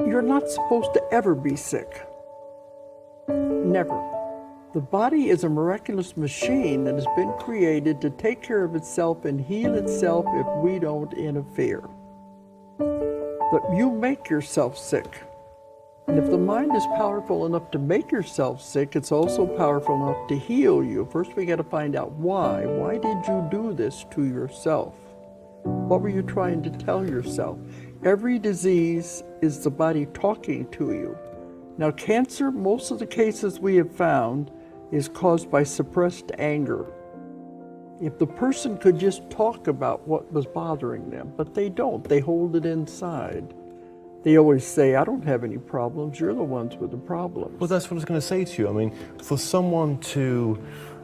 You're not supposed to ever be sick. Never. The body is a miraculous machine that has been created to take care of itself and heal itself if we don't interfere. But you make yourself sick. And if the mind is powerful enough to make yourself sick, it's also powerful enough to heal you. First, we got to find out why. Why did you do this to yourself? What were you trying to tell yourself? Every disease is the body talking to you. Now, cancer, most of the cases we have found, is caused by suppressed anger. If the person could just talk about what was bothering them, but they don't, they hold it inside. They always say, I don't have any problems, you're the ones with the problems. Well, that's what I was going to say to you. I mean, for someone to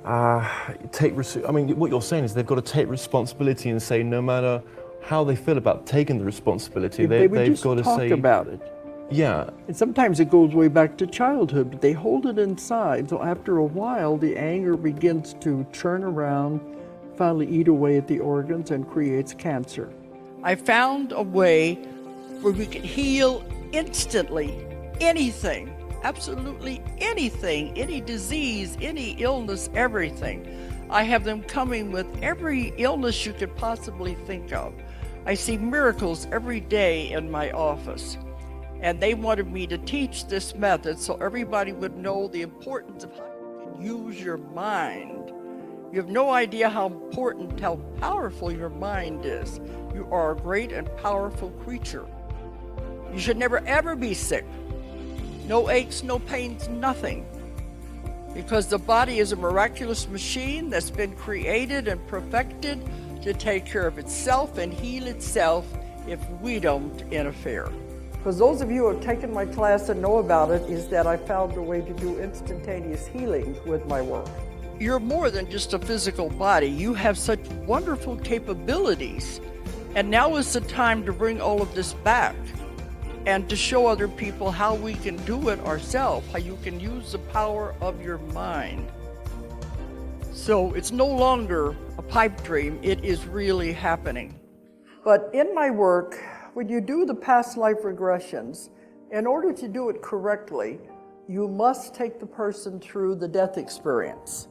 what you're saying is they've got to take responsibility and say no matter how they feel about taking the responsibility, they've got to say about it. Yeah. And sometimes it goes way back to childhood, but they hold it inside. So after a while, the anger begins to churn around, finally eat away at the organs and creates cancer. I found a way where we can heal instantly anything, absolutely anything, any disease, any illness, everything. I have them coming with every illness you could possibly think of. I see miracles every day in my office. And they wanted me to teach this method so everybody would know the importance of how you can use your mind. You have no idea how important, how powerful your mind is. You are a great and powerful creature. You should never ever be sick. No aches, no pains, nothing. Because the body is a miraculous machine that's been created and perfected to take care of itself and heal itself if we don't interfere. Because those of you who have taken my class and know about it is that I found a way to do instantaneous healing with my work. You're more than just a physical body. You have such wonderful capabilities. And now is the time to bring all of this back and to show other people how we can do it ourselves, how you can use the power of your mind. So it's no longer a pipe dream, it is really happening. But in my work, when you do the past life regressions, in order to do it correctly, you must take the person through the death experience.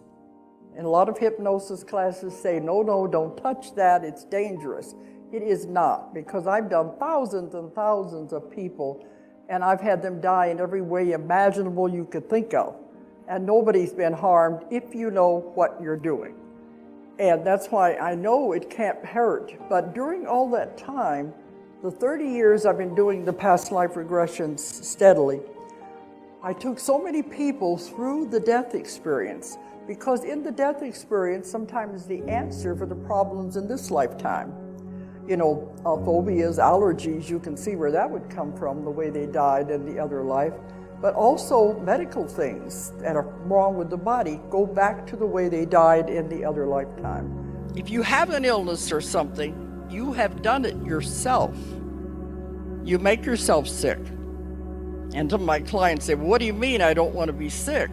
And a lot of hypnosis classes say, no, don't touch that, it's dangerous. It is not, because I've done thousands and thousands of people, and I've had them die in every way imaginable you could think of. And nobody's been harmed if you know what you're doing. And that's why I know it can't hurt. But during all that time, the 30 years I've been doing the past life regressions steadily, I took so many people through the death experience, because in the death experience, sometimes the answer for the problems in this lifetime. You know, phobias, allergies, you can see where that would come from, the way they died in the other life. But also medical things that are wrong with the body go back to the way they died in the other lifetime. If you have an illness or something, you have done it yourself. You make yourself sick. And some of my clients say, well, what do you mean I don't want to be sick?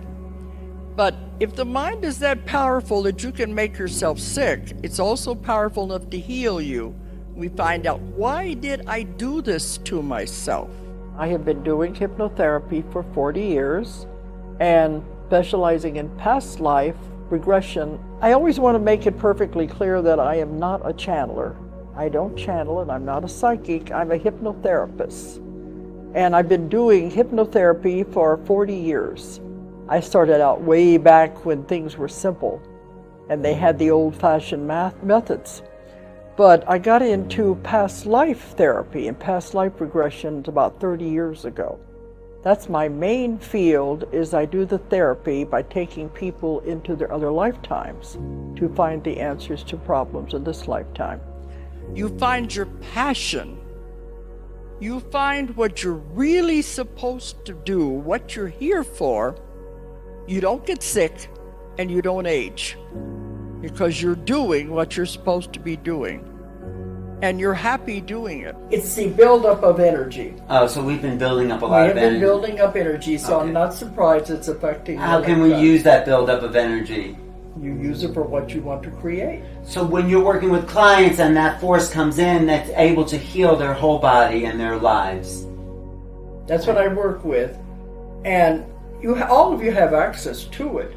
But if the mind is that powerful that you can make yourself sick, it's also powerful enough to heal you. We find out, why did I do this to myself? I have been doing hypnotherapy for 40 years and specializing in past life regression. I always want to make it perfectly clear that I am not a channeler. I don't channel and I'm not a psychic, I'm a hypnotherapist. And I've been doing hypnotherapy for 40 years. I started out way back when things were simple and they had the old-fashioned methods. But I got into past life therapy and past life regressions about 30 years ago. That's my main field, is I do the therapy by taking people into their other lifetimes to find the answers to problems in this lifetime. You find your passion. You find what you're really supposed to do, what you're here for. You don't get sick and you don't age, because you're doing what you're supposed to be doing. And you're happy doing it. It's the buildup of energy. Oh, so we've been building up a lot of energy. We have been building up energy, so okay. I'm not surprised it's affecting you. How can we use that buildup of energy? You use it for what you want to create. So when you're working with clients and that force comes in, that's able to heal their whole body and their lives. That's what I work with. And all of you have access to it,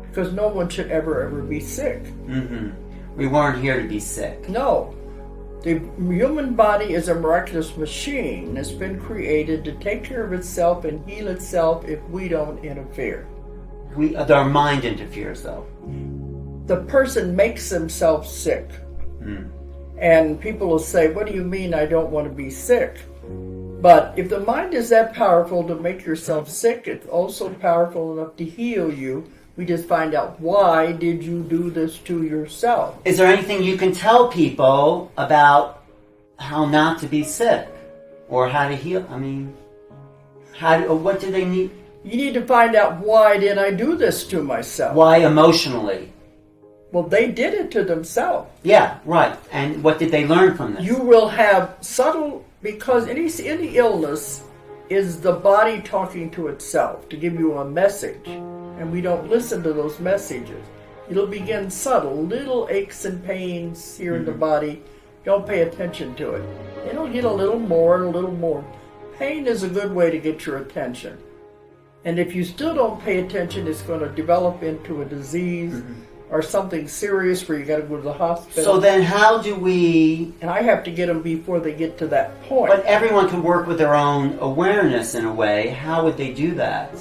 because no one should ever be sick. Mm-hmm. We weren't here to be sick. No. The human body is a miraculous machine that's been created to take care of itself and heal itself if we don't interfere. Our mind interferes, though. The person makes themselves sick. Mm. And people will say, what do you mean I don't want to be sick? But if the mind is that powerful to make yourself sick, it's also powerful enough to heal you. We just find out, why did you do this to yourself? Is there anything you can tell people about how not to be sick? Or how to heal? I mean, what do they need? You need to find out, why did I do this to myself? Why emotionally? Well, they did it to themselves. Yeah, right. And what did they learn from this? You will have subtle, because any illness is the body talking to itself to give you a message. And we don't listen to those messages. It'll begin subtle, little aches and pains here in the body. Don't pay attention to it. It'll get a little more and a little more. Pain is a good way to get your attention. And if you still don't pay attention, it's going to develop into a disease or something serious where you got to go to the hospital. So then how do we... And I have to get them before they get to that point. But everyone can work with their own awareness in a way. How would they do that?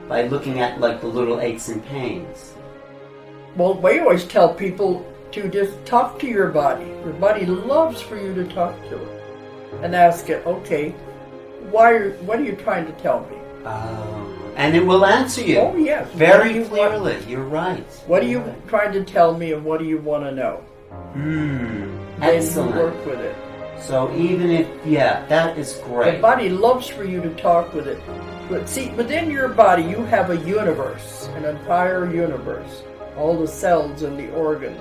By looking at like the little aches and pains. Well, we always tell people to just talk to your body. Your body loves for you to talk to it. And ask it, okay, what are you trying to tell me? And it will answer you. Oh, yes. Very clearly. You're right. What are you trying to tell me, and what do you want to know? Excellent. Then you work with it. So even if, that is great. The body loves for you to talk with it. But see, within your body, you have a universe, an entire universe. All the cells and the organs,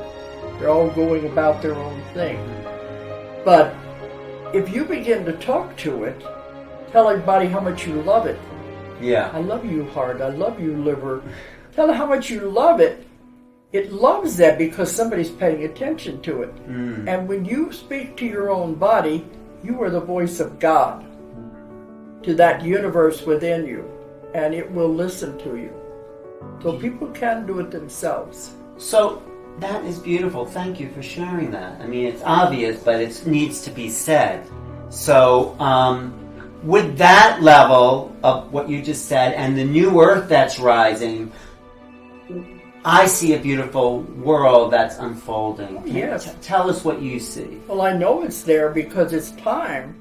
they're all going about their own thing. But if you begin to talk to it, tell everybody how much you love it. Yeah. I love you, heart. I love you, liver. Tell it how much you love it. It loves that because somebody's paying attention to it. And when you speak to your own body, you are the voice of God to that universe within you, and it will listen to you. So people can do it themselves. So that is beautiful. Thank you for sharing that. I mean, it's obvious, but it needs to be said. So with that level of what you just said and the new earth that's rising, I see a beautiful world that's unfolding. Yes. Tell us what you see. Well, I know it's there because it's time